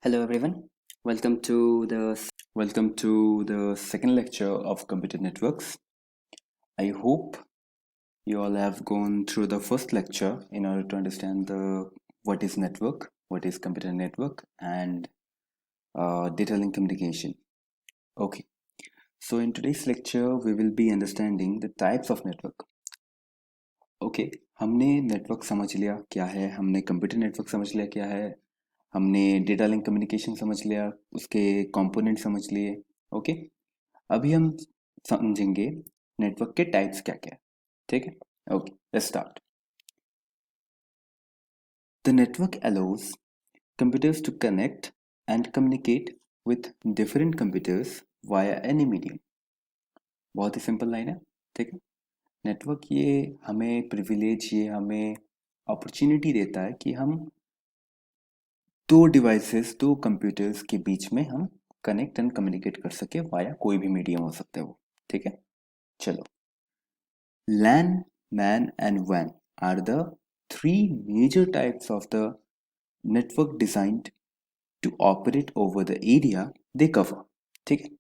Hello everyone. Welcome to the second lecture of computer networks. I hope you all have gone through the first lecture in order to understand the what is network, what is computer network, and data link communication. Okay. So in today's lecture, we will be understanding the types of network. Okay हमने network समझ लिया क्या है, हमने computer network समझ लिया क्या है, हमने डेटा लिंक कम्युनिकेशन समझ लिया, उसके कंपोनेंट समझ लिए। ओके, अभी हम समझेंगे नेटवर्क के टाइप्स क्या क्या है। ठीक है, okay let's start. The network allows computers to connect and communicate with different computers via any medium। बहुत ही सिंपल लाइन है। ठीक है, नेटवर्क ये हमें प्रिविलेज, ये हमें अपॉर्चुनिटी देता है कि हम दो डिवाइसेस, दो कंप्यूटर्स के बीच में हम कनेक्ट एंड कम्युनिकेट कर सके वाया कोई भी मीडियम हो सकता है वो। ठीक है, चलो। LAN, MAN and WAN are the three major types of the network designed to operate over the area they cover। ठीक है,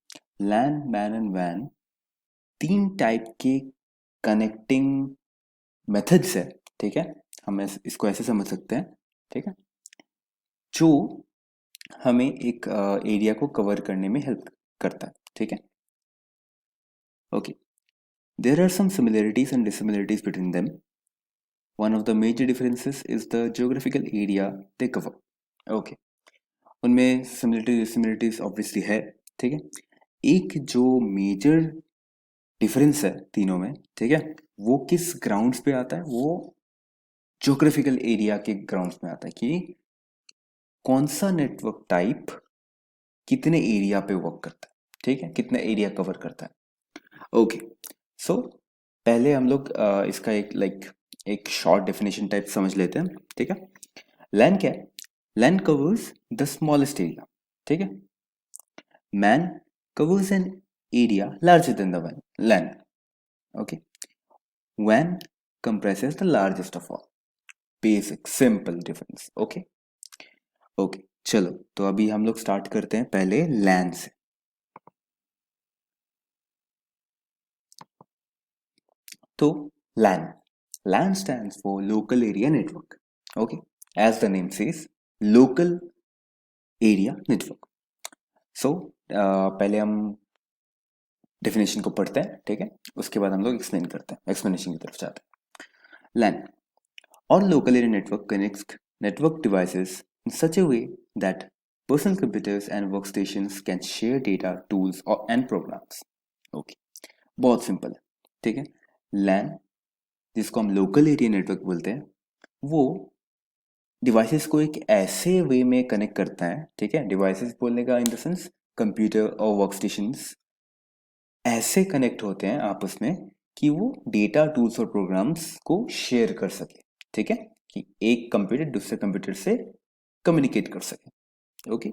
LAN, MAN and WAN तीन टाइप के कनेक्टिंग मेथड्स है। ठीक है, हम इसको ऐसे समझ सकते हैं। ठीक है, जो हमें एक एरिया को कवर करने में हेल्प करता है। ठीक है, okay. There are some similarities and dissimilarities between them. One of the major differences is the geographical area they cover. Okay, उनमें सिमिलरिटीज डिसिमिलरिटीज ऑब्वियसली है। ठीक है, एक जो मेजर डिफरेंस है तीनों में, ठीक है, वो किस ग्राउंड्स पे आता है, वो ज्योग्राफिकल एरिया के ग्राउंड्स में आता है कि कौन सा नेटवर्क टाइप कितने एरिया पे वर्क करता है। ठीक है, कितना एरिया कवर करता है। ओके, सो पहले हम लोग इसका एक शॉर्ट डेफिनेशन टाइप समझ लेते हैं। ठीक है, लैन क्या है? LAN covers the smallest area. ठीक है, MAN covers an area larger than the LAN. Okay, WAN compresses the largest of all। Basic simple difference. Okay okay, चलो तो अभी हम लोग स्टार्ट करते हैं पहले लैन से। तो लैन, LAN stands for local area network। okay, as the name says, local area network। so पहले हम डेफिनेशन को पढ़ते हैं। ठीक है, उसके बाद हम लोग एक्सप्लेन करते हैं, एक्सप्लेनेशन की तरफ जाते हैं। LAN or local area network connects network devices in such a way that personal computers and workstations can share data, tools and programs। okay, बहुत सिंपल है। ठीक है, LAN जिसको हम लोकल एरिया नेटवर्क बोलते हैं, वो डिवाइसेस को एक ऐसे वे में कनेक्ट करता है। ठीक है, डिवाइसेस बोलने का इन द सेंस कंप्यूटर और वर्कस्टेशंस ऐसे कनेक्ट होते हैं आपस में कि वो डेटा, टूल्स और प्रोग्राम्स को शेयर कर सके। ठीक है, कि एक कंप्यूटर दूसरे कंप्यूटर से कम्युनिकेट कर सके। Okay,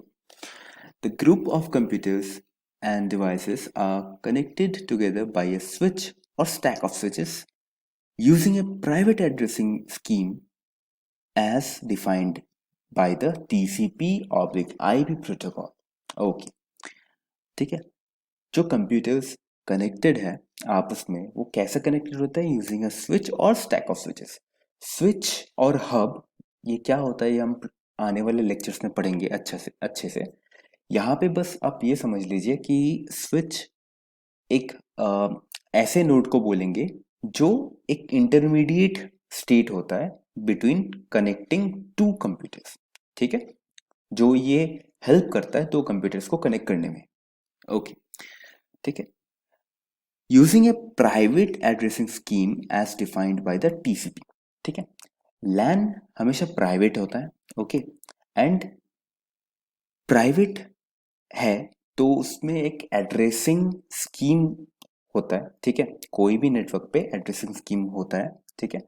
the group of computers and devices are connected together by a switch और stack of switches using a private addressing scheme as defined by the TCP/IP protocol। Okay, ठीक है, जो computers connected है आपस में वो कैसे कनेक्टेड होता है? यूजिंग अ स्विच और stack of switches. Switch or hub ये क्या होता है, ये हम आने वाले लेक्चर्स में पढ़ेंगे अच्छे से। यहाँ पे बस आप ये समझ लीजिए कि स्विच एक ऐसे नोड को बोलेंगे जो एक इंटरमीडिएट स्टेट होता है बिटवीन कनेक्टिंग टू कंप्यूटर्स। ठीक है, जो ये हेल्प करता है दो कंप्यूटर्स को कनेक्ट करने में। ओके, ठीक है, using a private addressing scheme as defined by the TCP. ठीक है, लैन हमेशा प्राइवेट होता है। ओके, एंड प्राइवेट है तो उसमें एक एड्रेसिंग स्कीम होता है। ठीक है, कोई भी नेटवर्क पे एड्रेसिंग स्कीम होता है। ठीक है,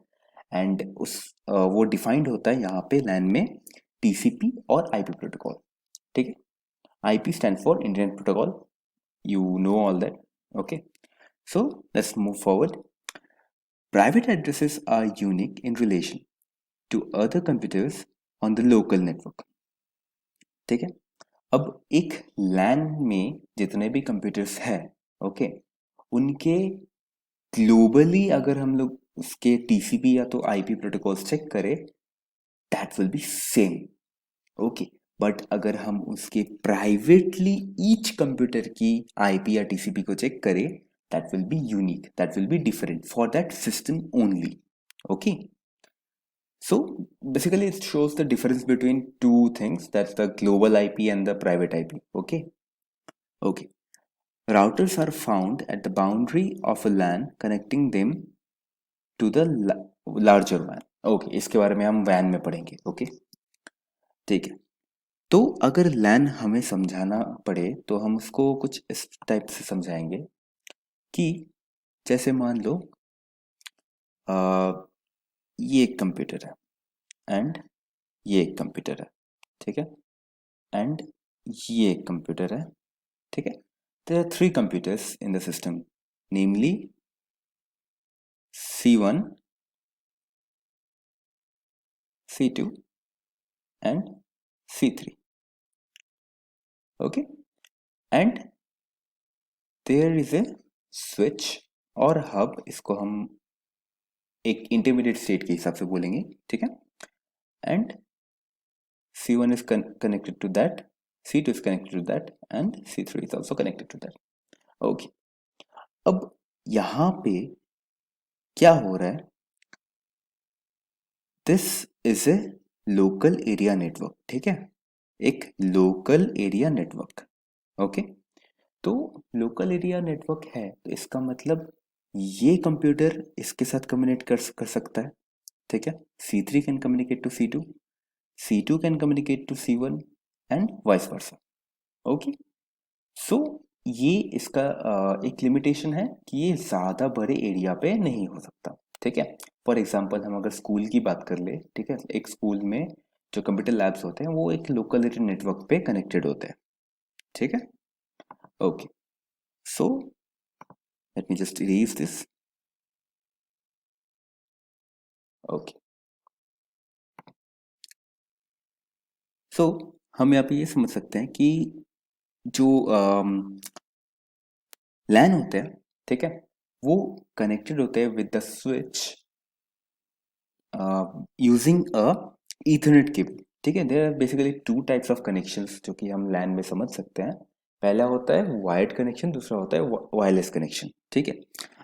एंड उस वो डिफाइंड होता है यहाँ पे लैन में टीसीपी और आईपी प्रोटोकॉल। ठीक है, IP stand for internet protocol, you know all that. Okay, so let's move forward. Private addresses are unique in relation to other computers on the local network. ठीक है, अब एक लैन में जितने भी कंप्यूटर्स हैं, ओके, उनके ग्लोबली अगर हम लोग उसके टीसीपी या तो आईपी प्रोटोकॉल्स चेक करें, that will be same, okay. But अगर हम उसके प्राइवेटली ईच कंप्यूटर की आईपी या टीसीपी को चेक करें, that will be unique, that will be different for that system only, okay. So basically it shows the difference between two things, that's the global IP and the private IP, okay. Okay, routers are found at the boundary of a LAN connecting them to the larger WAN, okay, इसके बारे में हम WAN में पढ़ेंगे, okay, ठीक है। तो अगर LAN हमें समझाना पड़े तो हम उसको कुछ इस टाइप से समझाएंगे कि जैसे मान लो ये एक कंप्यूटर है एंड ये एक कंप्यूटर है, ठीक है, एंड ये एक कंप्यूटर है, ठीक है। There are three computers in the system, namely C1, C2 and C3, okay. And there is a switch or hub, इसको हम एक इंटरमीडिएट स्टेट के हिसाब से बोलेंगे, ठीक है। And C1 is connected to that, C2 is connected to that and C3 is also connected to that, okay। अब यहां पे क्या हो रहा है, this is a local area network, ठीक है, एक लोकल एरिया नेटवर्क, ओके। तो लोकल एरिया नेटवर्क है तो इसका मतलब ये कंप्यूटर इसके साथ कम्युनिकेट कर सकता है, ठीक है। C3 can communicate to C2, C2 can communicate to C1 and vice versa, okay. So ये इसका एक लिमिटेशन है कि ये ज़्यादा बड़े एरिया पे नहीं हो सकता, ठीक है। फॉर एग्जांपल हम अगर स्कूल की बात कर ले, ठीक है, एक स्कूल में जो कंप्यूटर लैब्स होते हैं वो एक लोकल एरिया नेटवर्क पे कनेक्टेड होते हैं, ठीक है, okay. So let me just erase this, okay. So हम यहाँ पे ये समझ सकते हैं कि जो लैन होते हैं, ठीक है, वो कनेक्टेड होते हैं with the switch using a Ethernet cable, ठीक है। There are basically two types of connections जो कि हम लैन में समझ सकते हैं। पहला होता है वायर्ड कनेक्शन, दूसरा होता है वायरलेस कनेक्शन, ठीक है।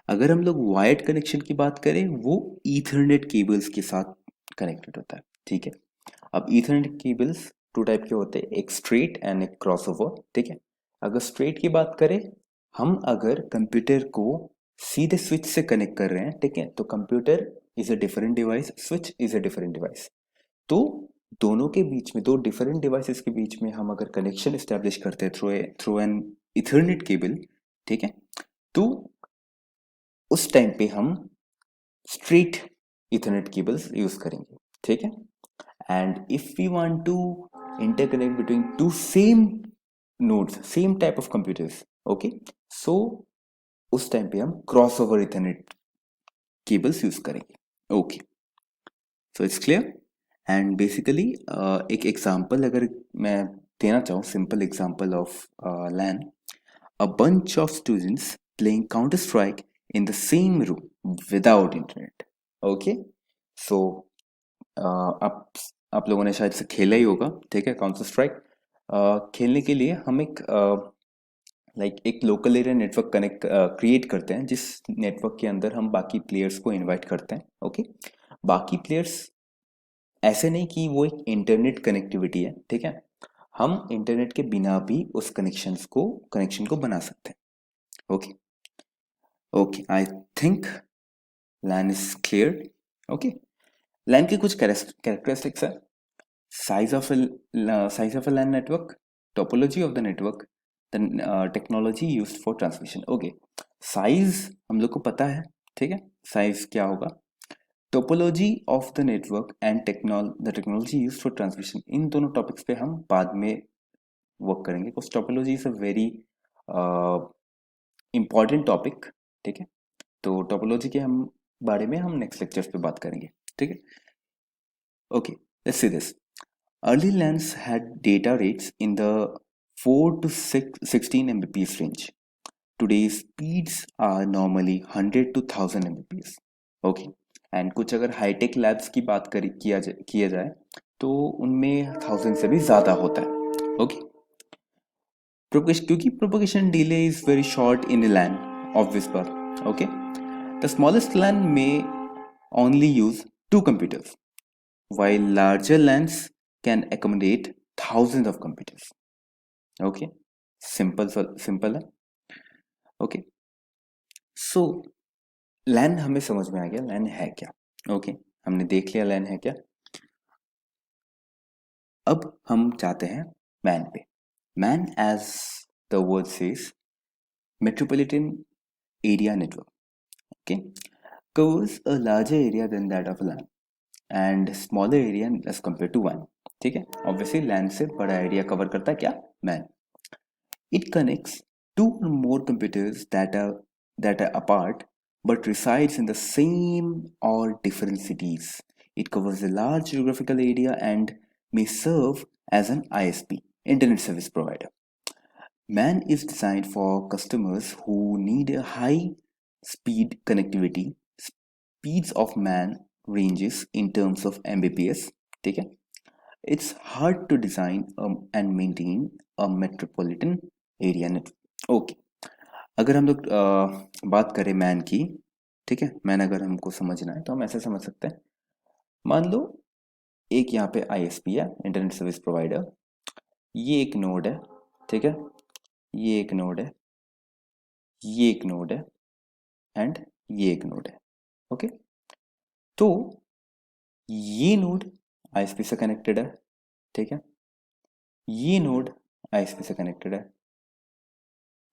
अगर हम लोग वायर्ड कनेक्शन की बात करें, वो ईथरनेट केबल्स के साथ कनेक्टेड होता है, ठीक है। अब ईथरनेट केबल्स टू टाइप के होते हैं, एक स्ट्रेट एंड एक क्रॉसओवर, ठीक है। अगर स्ट्रेट की बात करें, हम अगर कंप्यूटर को सीधे स्विच से कनेक्ट कर रहे हैं, ठीक है, तो computer is a different device, switch is a different device. तो दोनों के बीच में, दो डिफरेंट डिवाइसेस के बीच में हम अगर कनेक्शन एस्टेब्लिश करते हैं थ्रू एन इथरनेट केबल, ठीक है, तो उस टाइम पे हम स्ट्रेट इथरनेट केबल्स यूज करेंगे, ठीक है। And if we want to interconnect between two same nodes, same type of computers, okay, so उस टाइम पे हम cross over ethernet cables use करेंगे, okay. So it's clear. And basically एक example अगर मैं देना चाहूँ, simple example of LAN, a bunch of students playing Counter Strike in the same room without internet, okay। so आप लोगों ने शायद से खेला ही होगा, ठीक है, काउंटर स्ट्राइक। खेलने के लिए हम एक local area network connect create करते हैं, जिस नेटवर्क के अंदर हम बाकी प्लेयर्स को इनवाइट करते हैं, ओके। बाकी प्लेयर्स ऐसे नहीं कि वो एक इंटरनेट कनेक्टिविटी है, ठीक है, हम इंटरनेट के बिना भी उस कनेक्शन को बना सकते हैं, okay. Okay, I think LAN is clear, okay. LAN की कुछ कैरेक्टरिस्टिक्स है, size of a size of a LAN network, topology of the network, the technology used for transmission, okay। size हम लोग को पता है, ठीक है, size क्या होगा। topology of the network and the technology used for transmission, इन दोनों टॉपिक्स पे हम बाद में वर्क करेंगे, because topology is a very important topic, ठीक है। तो टोपोलॉजी के हम बारे में हम नेक्स्ट लेक्चर्स पे बात करेंगे, ठीक है, okay. Let's see this. Early LANs had data rates in the 4 to 16 Mbps range. Today's speeds are normally 100 to 1000 Mbps. Okay and कुछ अगर हाईटेक लैब्स की बात किया जाए तो उनमें 1000 से भी ज़्यादा होता है. ओके क्योंकि propagation delay is very short in LAN of whisper. Okay, the smallest LAN may only use 2 computers, while larger LANs can accommodate thousands of computers. Okay, simple है. Okay, so LAN हमें समझ में आ गया LAN है क्या. Okay, हमने देख लिया LAN है क्या. अब हम जाते हैं MAN पे. MAN as the word says, metropolitan area network. Okay, covers a larger area than that of LAN and smaller area as compared to WAN. ठीक है, obviously LAN से बड़ा एरिया कवर करता है क्या, MAN. It connects two or more computers that are apart but resides in the same or different cities. It covers a large geographical area and may serve as an ISP, internet service provider. MAN is designed for customers who need a high speed connectivity. Speeds of MAN ranges in terms of Mbps. ठीक है. It's hard to design and maintain a metropolitan area network. Okay. अगर हम लोग बात करें man की, ठीक है, मैन अगर हमको समझना है तो हम ऐसे समझ सकते हैं. मान लो एक यहाँ पे ISP है, इंटरनेट सर्विस प्रोवाइडर. ये एक नोड है, ठीक है, ये एक नोड है, ये एक नोड है एंड ये एक नोड है. ओके, तो ये नोड ISP से कनेक्टेड है, ठीक है, ये नोड ISP से कनेक्टेड है,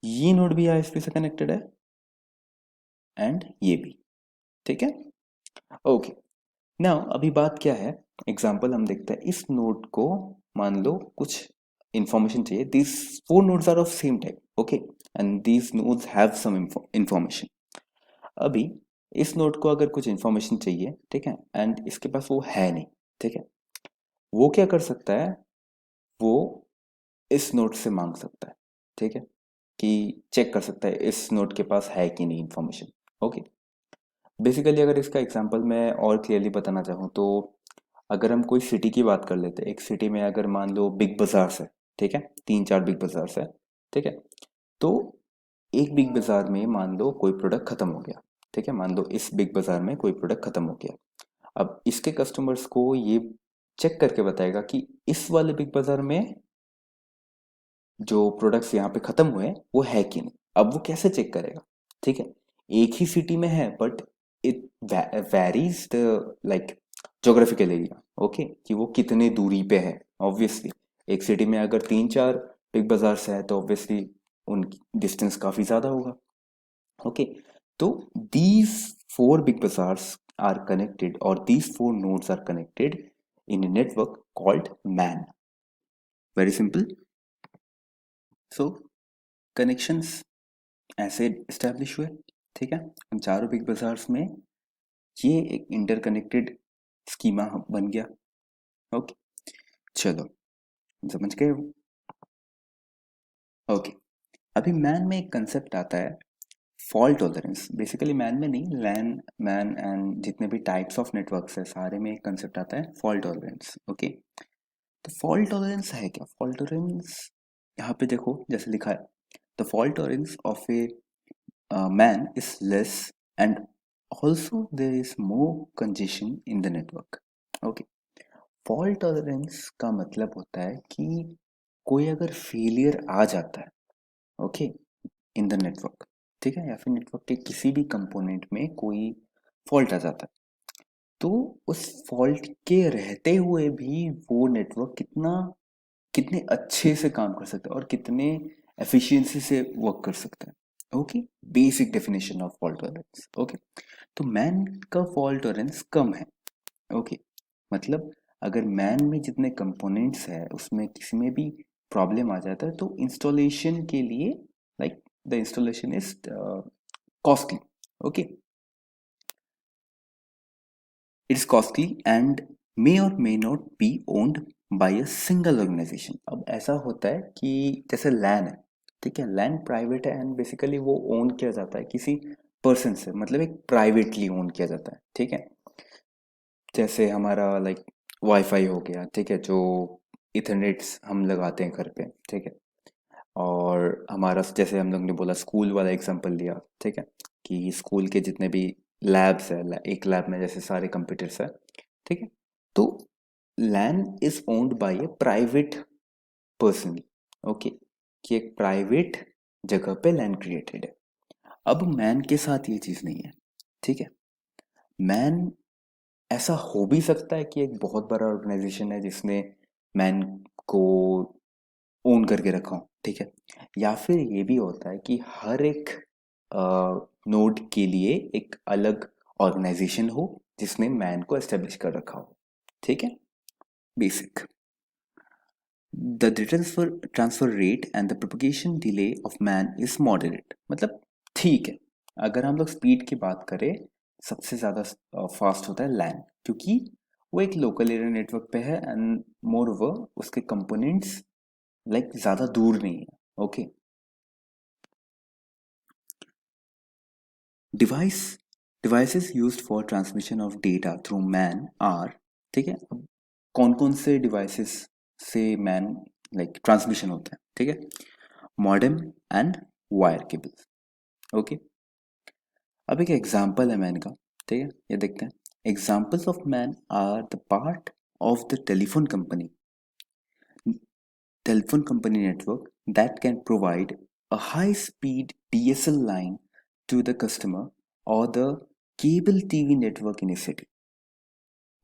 ये नोड भी ISP से कनेक्टेड है एंड ये भी. ठीक है. ओके, नाउ अभी बात क्या है, एग्जांपल हम देखते हैं. इस नोड को मान लो कुछ इंफॉर्मेशन चाहिए. These 4 nodes are of same type. Okay, and these nodes have some information. अभी इस नोड को अगर कुछ इंफॉर्मेशन चाहिए, ठीक है, एंड इसके पास वो है नहीं, ठीक है, वो क्या कर सकता है, वो इस नोड से मांग सकता है. ठीक है, कि चेक कर सकता है इस नोड के पास है कि नहीं इंफॉर्मेशन. ओके, बेसिकली अगर इसका एग्जांपल मैं और क्लियरली बताना चाहूँ तो अगर हम कोई सिटी की बात कर लेते हैं, एक सिटी में अगर मान लो बिग बाजार्स है, ठीक है, 3-4 बिग बाजार्स है, ठीक है, तो एक बिग बाजार में मान लो कोई प्रोडक्ट खत्म हो गया, ठीक है, मान लो इस बिग बाजार में कोई प्रोडक्ट खत्म हो गया. अब इसके कस्टमर्स को ये चेक करके बताएगा कि इस वाले बिग बाजार में जो प्रोडक्ट्स यहाँ पे खत्म हुए वो है कि नहीं. अब वो कैसे चेक करेगा, ठीक है, एक ही सिटी में है but it varies the like geographical area. Okay, कि वो कितने दूरी पे है. ऑब्वियसली एक सिटी में अगर 3-4 बिग बाजार से है तो ऑब्वियसली उनकी डिस्टेंस काफी ज्यादा होगा. ओके, तो these 4 big bazaars are connected और these 4 nodes are connected in a network called MAN. Very simple. So connections ऐसे इस्टेब्लिश हुए, ठीक है, उन चारों बिग बाजार्स में ये एक इंटरकनेक्टेड स्कीमा बन गया. ओके, चलो समझ गए. ओके, अभी मैन में एक कंसेप्ट आता है फॉल्ट टॉलरेंस. बेसिकली मैन में नहीं, लैन मैन एंड जितने भी टाइप्स ऑफ नेटवर्क्स है सारे में एक कंसेप्ट आता है फॉल्ट टॉलरेंस. ओके, तो फॉल्ट टॉलरेंस है क्या. फॉल्ट टॉलरेंस यहाँ पे देखो जैसे लिखा है, the fault tolerance of A man is less and also there is more congestion in the network. Okay, fault tolerance का मतलब होता है कि कोई अगर फेलियर आ जाता है, ओके, इन द नेटवर्क, ठीक है, या फिर नेटवर्क के किसी भी कंपोनेंट में कोई फॉल्ट आ जाता है, तो उस फॉल्ट के रहते हुए भी वो नेटवर्क कितने अच्छे से काम कर सकता है और कितने एफिशिएंसी से वर्क कर सकता है. Okay, basic definition of fault tolerance. Okay, तो मैन का फॉल्ट टॉलरेंस कम है. ओके, मतलब अगर मैन में जितने कंपोनेंट्स है उसमें किसी में भी प्रॉब्लम आ जाता है तो इंस्टॉलेशन के लिए like the installation is costly. Okay, it's costly and may or may not be owned by a single organisation. अब ऐसा होता है कि जैसे लैन है, ठीक है, लैन प्राइवेट है एंड बेसिकली वो ओन किया जाता है किसी पर्सन से, मतलब एक प्राइवेटली ओन किया जाता है, ठीक है। जैसे हमारा लाइक वाईफाई हो गया, ठीक है, जो इथरनेट्स हम लगाते हैं घर पे, ठीक है। और हमारा जैसे हम लोग ने बोला स्कूल वाला एग्जांपल लिया, ठीक है, कि स्कूल के जितने भी लैब्स है, एक लैब में जैसे सारे कंप्यूटर्स है, ठीक है। तो LAN is owned by a private person, okay, कि एक प्राइवेट जगह पे लैन क्रिएटेड है। अब मैन के साथ ये चीज नहीं है, ठीक है। मैन ऐसा हो भी सकता है कि एक बहुत बड़ा ऑर्गेनाइजेशन है जिसने मैन को ओन करके रखा हो, ठीक है। या फिर ये भी होता है कि हर एक नोड के लिए एक अलग ऑर्गेनाइजेशन हो जिसने मैन को एस्टेब्लिश कर रखा हो, ठीक है। Basic the transfer rate and the propagation delay of man is moderate, मतलब ठीक है। अगर हम लोग स्पीड की बात करें, सबसे ज़्यादा फास्ट होता है लैन, क्योंकि वो एक लोकल एरिया नेटवर्क पे है एंड मोर ओवर उसके कंपोनेंट्स लाइक ज़्यादा दूर नहीं है, okay. Device devices used for transmission of data through MAN are, ठीक है। अब कौन कौन से डिवाइसेस से मैन लाइक ट्रांसमिशन होता है, ठीक है। Modem and wire cable, okay. अब एक एग्जांपल है मैन का, ठीक है, ये देखते हैं। Examples of MAN are the part of the telephone company network that can provide a high speed DSL line to the customer or the cable TV network in a city।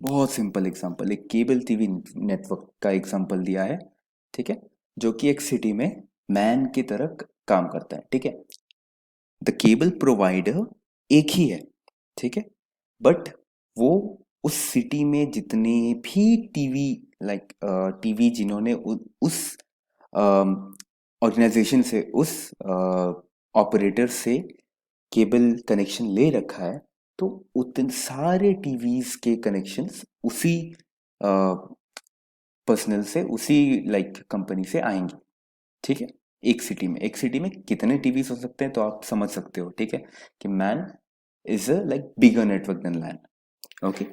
बहुत simple example, एक cable TV network का example दिया है, ठीक है, जो कि एक सिटी में मैन की तरह काम करता है, ठीक है। द केबल प्रोवाइडर एक ही है, ठीक है, बट वो उस सिटी में जितने भी टीवी लाइक टीवी जिन्होंने उस ऑर्गेनाइजेशन से, उस ऑपरेटर से केबल कनेक्शन ले रखा है, तो उतने सारे टीवीज के कनेक्शंस उसी पर्सनल से, उसी लाइक कंपनी से आएंगे, ठीक है। एक सिटी में कितने टीवीज हो सकते हैं तो आप समझ सकते हो, ठीक है, कि MAN is a like bigger network than LAN, okay.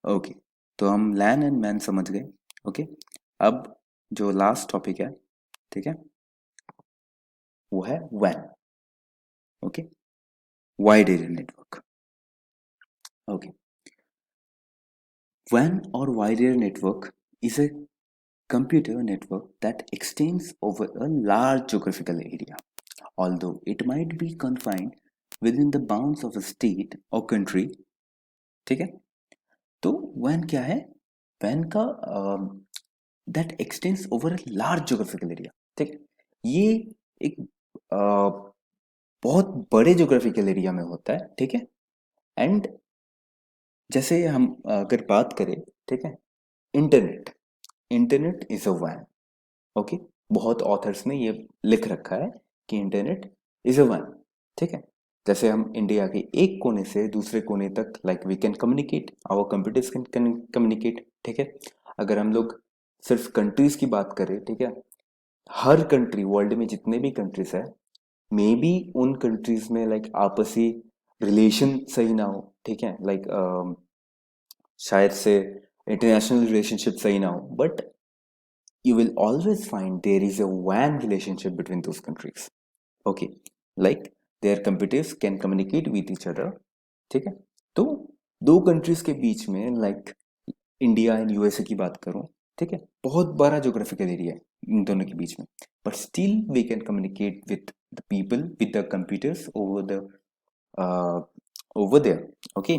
Okay, तो हम लैन एंड मैन समझ गए, ओके। अब जो लास्ट टॉपिक है, ठीक है, वो है वैन, okay, wide area network, okay. WAN or wide area network is a computer network that extends over a large geographical area, although it might be confined within the bounds of a state or country, ठीक है। तो WAN क्या है? WAN का that extends over a large geographical area, ठीक है। ये एक बहुत बड़े geographical एरिया में होता है, ठीक है। एंड जैसे हम अगर बात करें, ठीक है, इंटरनेट इंटरनेट इज अ वैन, ओके। बहुत ऑथर्स ने ये लिख रखा है कि इंटरनेट इज अ वैन, ठीक है। जैसे हम इंडिया के एक कोने से दूसरे कोने तक like we can communicate, our computers can communicate, ठीक है। अगर हम लोग सिर्फ कंट्रीज की बात करें, ठीक है, हर कंट्री वर्ल्ड में जितने भी कंट्रीज है, मे बी उन कंट्रीज में लाइक आपसी रिलेशन सही ना हो, ठीक है, लाइक शायद से इंटरनेशनल रिलेशनशिप सही ना हो, but you will always find there is a WAN relationship between those countries, okay, like their computers can communicate with each other, ठीक है। तो दो कंट्रीज के बीच में लाइक इंडिया एंड यूएसए की बात करूं, ठीक है, बहुत बड़ा ज्योग्राफिकल एरिया है इन दोनों के बीच में, but still we can communicate with the people with the computers over there, okay.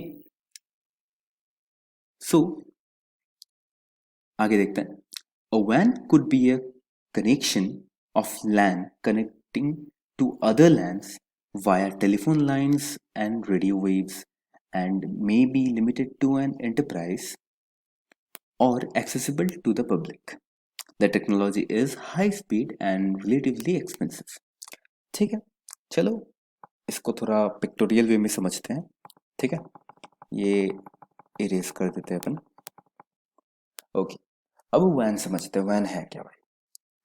So आगे देखते हैं। A WAN could be a connection of LAN connecting to other LANs via telephone lines and radio waves, and may be limited to an enterprise or accessible to the public. The technology is high speed and relatively expensive। ठीक है, चलो इसको थोड़ा pictorial वे में समझते हैं, ठीक है। ये इरेज कर देते हैं अपन, ओके। अब वैन समझते हैं वैन है क्या भाई।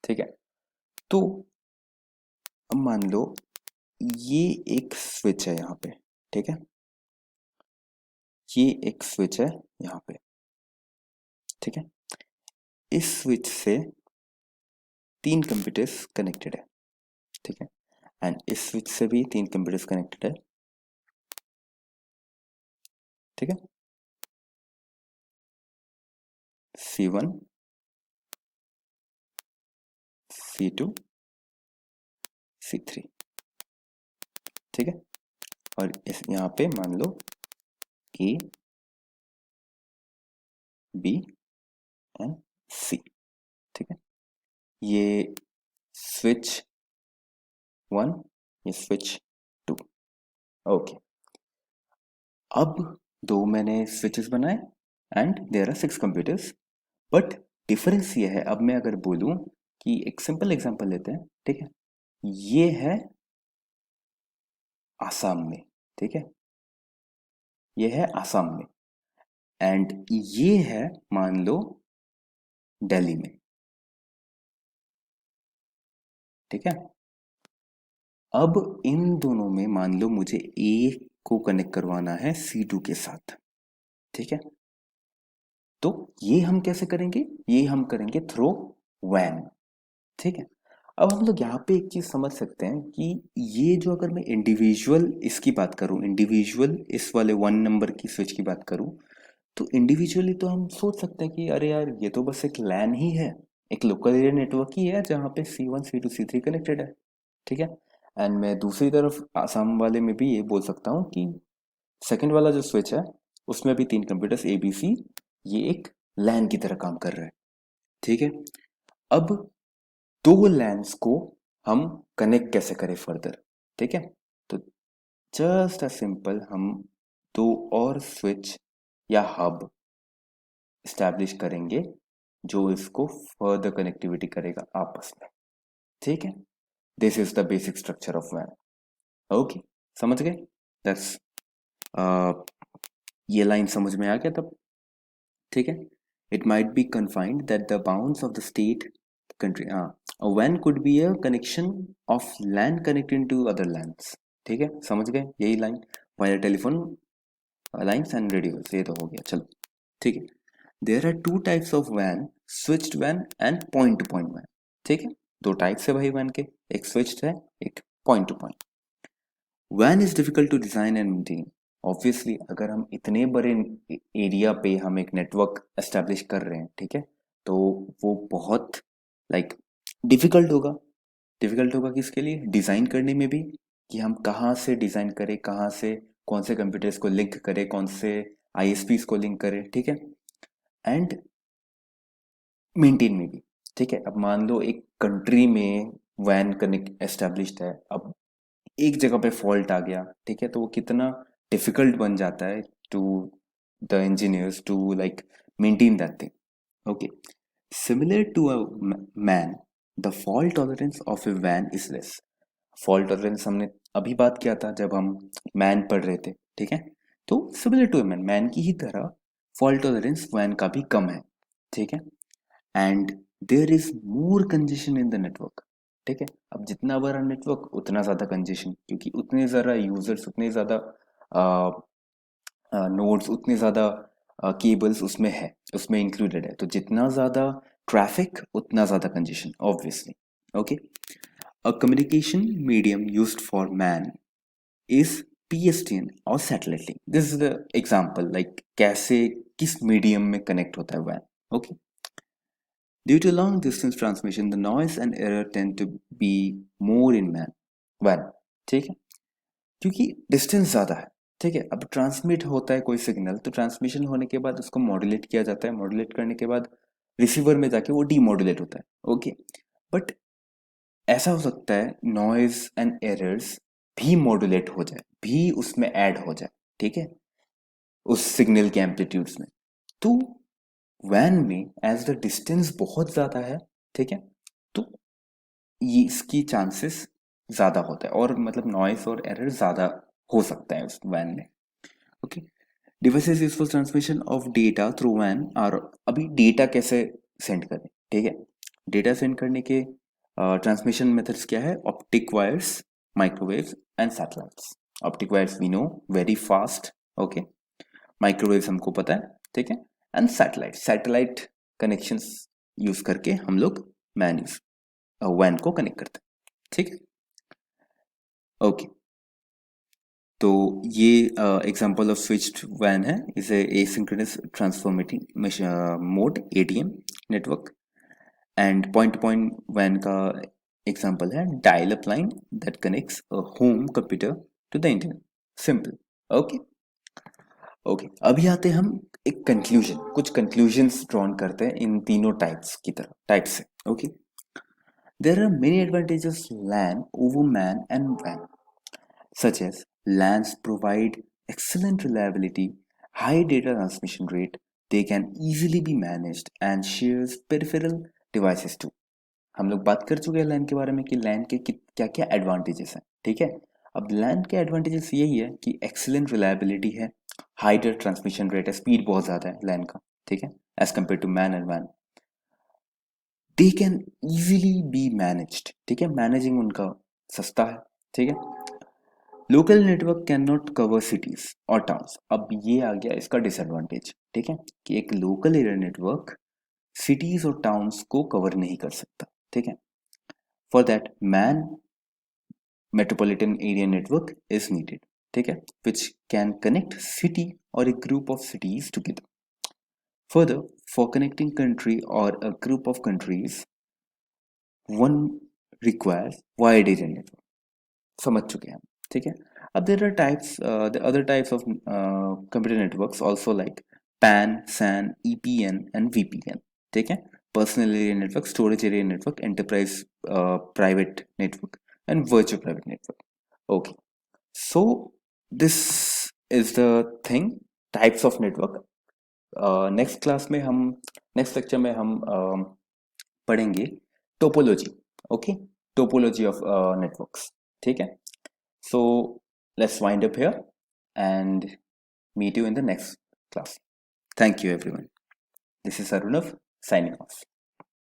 ठीक है, तो अब मान लो ये एक स्विच है यहाँ पे। ठीक है, ये एक स्विच है यहाँ पे। ठीक है, इस स्विच से 3 कंप्यूटर्स कनेक्टेड है। ठीक है, एंड इस स्विच से भी 3 कंप्यूटर्स कनेक्टेड है। ठीक है, C1, C2, C3। ठीक है, और इस यहाँ पे मान लो A, B एंड C। ठीक है, ये स्विच 1, ये स्विच 2। ओके, अब दो मैंने स्विचेस बनाए and there are 6 computers. But difference ये है, अब मैं अगर बोलूं कि एक सिंपल एग्जांपल लेते हैं। ठीक है, ये है आसाम में। ठीक है, ये है आसाम में एंड ये है मान लो दिल्ली में। ठीक है, अब इन दोनों में मान लो मुझे ए को कनेक्ट करवाना है C2 के साथ। ठीक है, तो ये हम कैसे करेंगे, ये हम करेंगे थ्रू वैन। ठीक है, अब हम लोग यहाँ पे एक चीज समझ सकते हैं कि ये जो अगर मैं इंडिविजुअल इसकी बात करूं, इंडिविजुअल इस वाले 1 नंबर की स्विच की बात करूं, तो इंडिविजुअली तो हम सोच सकते हैं कि अरे यार ये तो बस एक लैन ही है, एक लोकल एरिया नेटवर्क ही है जहाँ पे C1, C2, C3 कनेक्टेड है। ठीक है, एंड मैं दूसरी तरफ आसाम वाले में भी ये बोल सकता हूँ कि सेकंड वाला जो स्विच है उसमें भी 3 कंप्यूटर्स ABC, ये एक लैन की तरह काम कर रहा है। ठीक है, अब दो लैन्स को हम कनेक्ट कैसे करें फर्दर। ठीक है, तो जस्ट अ सिंपल हम दो और स्विच या हब स्टैब्लिश करेंगे जो इसको फर्दर कनेक्टिविटी करेगा आपस में। ठीक है, this is the basic structure of वैन। ओके, समझ गए। दैट्स ये लाइन समझ में आ गया तब। ठीक है, it might be confined that the bounds of the state country, a WAN could be a connection of LAN connecting to other LANs। ठीक है, समझ गए यही line, wire telephone lines and radios, ये तो हो गया। चलो ठीक है, there are 2 types of van, switched van and point to point van. ठीक है, 2 टाइप्स है भाई वैन के, एक स्विच्ड है, एक पॉइंट टू पॉइंट। वैन is difficult to design and maintain. Obviously अगर हम इतने बड़े एरिया पे हम एक नेटवर्क एस्टेब्लिश कर रहे हैं, ठीक है, तो वो बहुत लाइक डिफिकल्ट होगा। डिफिकल्ट होगा किसके लिए, डिजाइन करने में भी, कि हम कहाँ से डिजाइन करें, कहाँ से कौन से कंप्यूटर्स को लिंक करें, कौन से ISPs को लिंक करें। ठीक है, एंड मेंटेन में भी। ठीक है, अब मान लो एक कंट्री में वैन कनेक्ट एस्टेब्लिश्ड है, अब एक जगह पे फॉल्ट आ गया। ठीक है, तो वो कितना डिफिकल्ट बन जाता है to the engineers to like maintain that thing. Okay, similar to a MAN, the fault tolerance of a वैन इज लेस। फॉल्ट टॉलरेंस हमने अभी बात किया था जब हम मैन पढ़ रहे थे। ठीक है, तो similar to a MAN, MAN की ही तरह फॉल्ट टॉलरेंस वैन का भी कम है। ठीक है, and there is more congestion in the network. ठीक है, अब जितना बड़ा नेटवर्क उतना ज़्यादा कंजेशन, क्योंकि उतने ज़्यादा यूजर्स, उतने ज़्यादा नोड्स, उतने ज़्यादा केबल्स उसमें है, उसमें इंक्लूडेड है, तो जितना ज़्यादा ट्रैफिक उतना ज़्यादा congestion obviously. Okay, a communication medium used for MAN is PSTN और satellite link. This is the example, like कैसे किस मीडियम में कनेक्ट होता है वैन। Okay, due to long distance transmission, the noise and error tend to be more in WAN। ठीक है, क्योंकि डिस्टेंस ज़्यादा है। ठीक है, अब ट्रांसमिट होता है कोई सिग्नल, तो ट्रांसमिशन होने के बाद उसको मॉड्यूलेट किया जाता है, मॉड्यूलेट करने के बाद रिसीवर में जाके वो डीमॉड्यूलेट होता है। ओके, बट ऐसा हो सकता है नॉइज एंड एरर्स भी मॉड्यूलेट हो जाए, भी उसमें ऐड हो जाए। ठीक है, उस सिग्नल के एम्पलीट्यूड्स में। तो वैन में एज द डिस्टेंस बहुत ज़्यादा है, ठीक है, तो ये इसकी चांसेस ज़्यादा होता है, और मतलब नॉइस और एरर ज़्यादा हो सकता है उस वैन में। Okay, devices use for transmission of data through वैन आर, अभी डेटा कैसे सेंड करें, ठीक है। डेटा सेंड करने के ट्रांसमिशन मेथड्स क्या है? Optic wires, microwaves and satellites. Optic wires we know, very fast, okay. Microwaves हमको पता है, ठीक है। एंड सैटेलाइट कनेक्शंस यूज करके हम लोग वैन को कनेक्ट करते हैं, ठीक है, ओके। तो ये एग्जांपल ऑफ स्विच्ड वैन है, इसे asynchronous transforming mode ATM network. And point to point वैन का एग्जांपल है dial up line that connects a home computer to the internet, simple, okay. Okay, अभी आते हैं हम एक कंक्लूजन, कुछ कंक्लूजन्स ड्रॉन करते हैं इन तीनों टाइप से, okay. There are many advantages LAN over MAN and वैन, such as LANs provide excellent reliability, high data transmission rate, they can easily be managed and shares peripheral devices too. हम लोग बात कर चुके हैं लैन के बारे में कि लैन के क्या क्या एडवांटेजेस हैं, ठीक है। अब लैन के एडवांटेजेस यही है कि एक्सीलेंट रिलायबिलिटी है, हाई डेटा ट्रांसमिशन रेट है, स्पीड बहुत ज़्यादा है लैन का, ठीक है, as compare to MAN and वैन। They can easily be managed, ठीक है, मैनेजिंग उनका सस्ता है, ठीक है। Local network can not cover cities और टाउन्स, अब ये आ गया इसका डिसएडवांटेज, ठीक है, कि एक लोकल एरिया नेटवर्क सिटीज और टाउन्स को कवर नहीं कर सकता, ठीक है। For that man metropolitan area network is needed, ठीक है, विच कैन कनेक्ट सिटी और a group of cities together. Further, for connecting country or a group of countries, one requires wide area network. समझ चुके हैं हम, ठीक है। अब there are types, the other types of computer networks also like PAN, SAN, EPN and VPN, ठीक है। Personal area network, storage area network, enterprise private network and virtual private network, okay. So this is the thing, types of network. Next class में हम, next lecture में हम पढ़ेंगे topology, okay, topology of networks, ठीक है। So let's wind up here and meet you in the next class. Thank you, everyone. This is Arunav signing off.